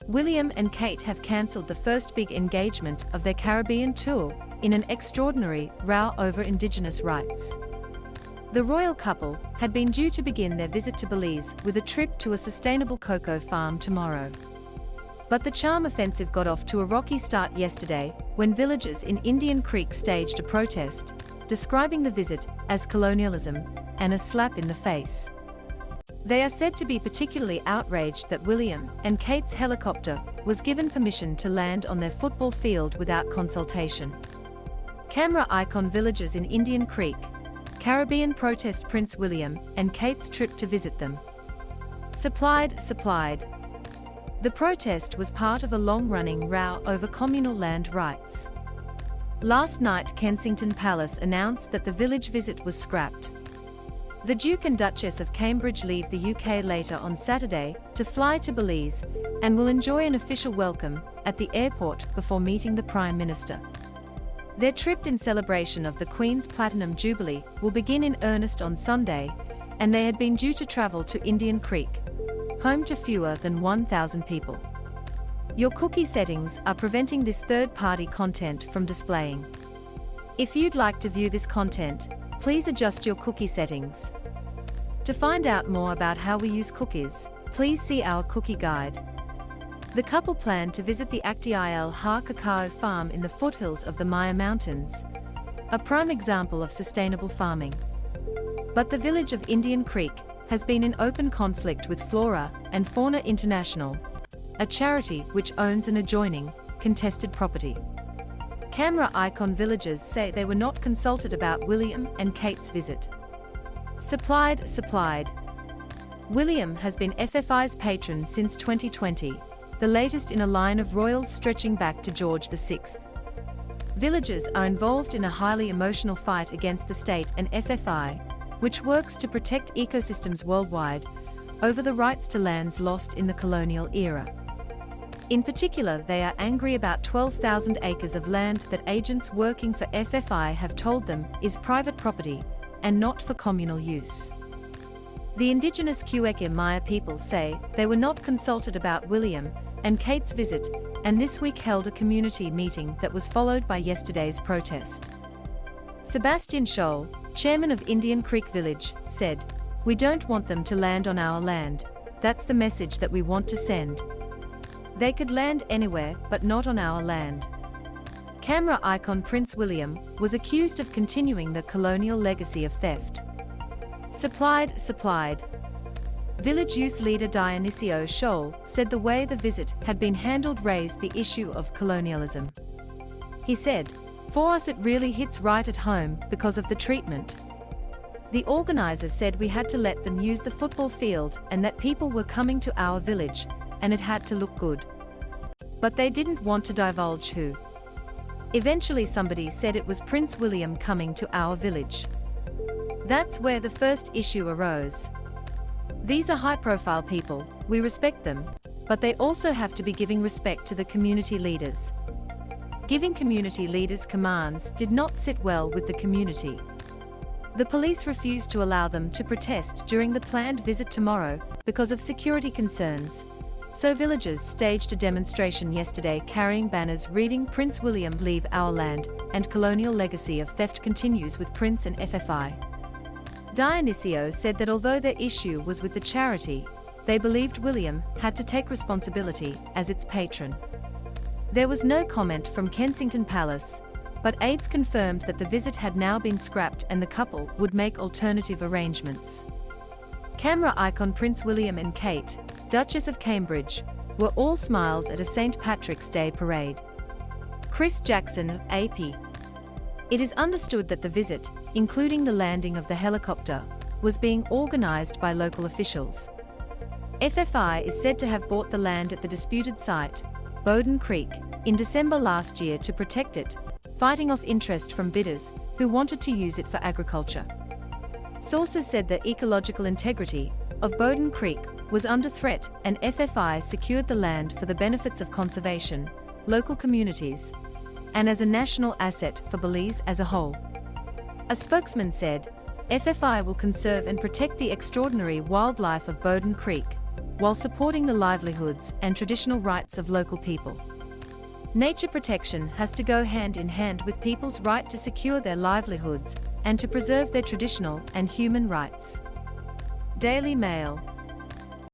William and Kate have cancelled the first big engagement of their Caribbean tour in an extraordinary row over Indigenous rights. The royal couple had been due to begin their visit to Belize with a trip to a sustainable cocoa farm tomorrow. But the charm offensive got off to a rocky start yesterday when villagers in Indian Creek staged a protest, describing the visit as colonialism and a slap in the face. They are said to be particularly outraged that William and Kate's helicopter was given permission to land on their football field without consultation. Camera icon villagers in Indian Creek, Caribbean protest Prince William and Kate's trip to visit them. Supplied. The protest was part of a long-running row over communal land rights. Last night Kensington Palace announced that the village visit was scrapped. The Duke and Duchess of Cambridge leave the UK later on Saturday to fly to Belize and will enjoy an official welcome at the airport before meeting the Prime Minister. Their trip in celebration of the Queen's Platinum Jubilee will begin in earnest on Sunday, and they had been due to travel to Indian Creek, home to fewer than 1,000 people. Your cookie settings are preventing this third-party content from displaying. If you'd like to view this content, please adjust your cookie settings. To find out more about how we use cookies, please see our cookie guide. The couple planned to visit the Actiil Ha cacao farm in the foothills of the Maya Mountains, a prime example of sustainable farming. But the village of Indian Creek has been in open conflict with Flora and Fauna International, a charity which owns an adjoining, contested property. Camera icon villagers say they were not consulted about William and Kate's visit. Supplied. William has been FFI's patron since 2020, the latest in a line of royals stretching back to George VI. Villagers are involved in a highly emotional fight against the state and FFI, which works to protect ecosystems worldwide, over the rights to lands lost in the colonial era. In particular, they are angry about 12,000 acres of land that agents working for FFI have told them is private property and not for communal use. The indigenous Quechua Maya people say they were not consulted about William and Kate's visit, and this week held a community meeting that was followed by yesterday's protest. Sebastian Scholl, chairman of Indian Creek Village, said, "We don't want them to land on our land. That's the message that we want to send. They could land anywhere, but not on our land." Camera icon Prince William was accused of continuing the colonial legacy of theft. Supplied. Village youth leader Dionisio Scholl said the way the visit had been handled raised the issue of colonialism. He said, "For us it really hits right at home because of the treatment. The organizers said we had to let them use the football field and that people were coming to our village, and it had to look good. But they didn't want to divulge who. Eventually somebody said it was Prince William coming to our village. That's where the first issue arose. These are high-profile people, we respect them, but they also have to be giving respect to the community leaders. Giving community leaders commands did not sit well with the community. The police refused to allow them to protest during the planned visit tomorrow because of security concerns. So villagers staged a demonstration yesterday carrying banners reading "Prince William leave our land" and "Colonial legacy of theft continues with Prince and FFI." Dionisio said that although their issue was with the charity, they believed William had to take responsibility as its patron. There was no comment from Kensington Palace, but aides confirmed that the visit had now been scrapped and the couple would make alternative arrangements. Camera icon Prince William and Kate, Duchess of Cambridge, were all smiles at a St. Patrick's Day parade. Chris Jackson, AP. It is understood that the visit, including the landing of the helicopter, was being organized by local officials. FFI is said to have bought the land at the disputed site, Bowden Creek, in December last year to protect it, fighting off interest from bidders who wanted to use it for agriculture. Sources said the ecological integrity of Bowden Creek was under threat, and FFI secured the land for the benefits of conservation, local communities, and as a national asset for Belize as a whole. A spokesman said, "FFI will conserve and protect the extraordinary wildlife of Bowden Creek, while supporting the livelihoods and traditional rights of local people. Nature protection has to go hand in hand with people's right to secure their livelihoods and to preserve their traditional and human rights. Daily Mail.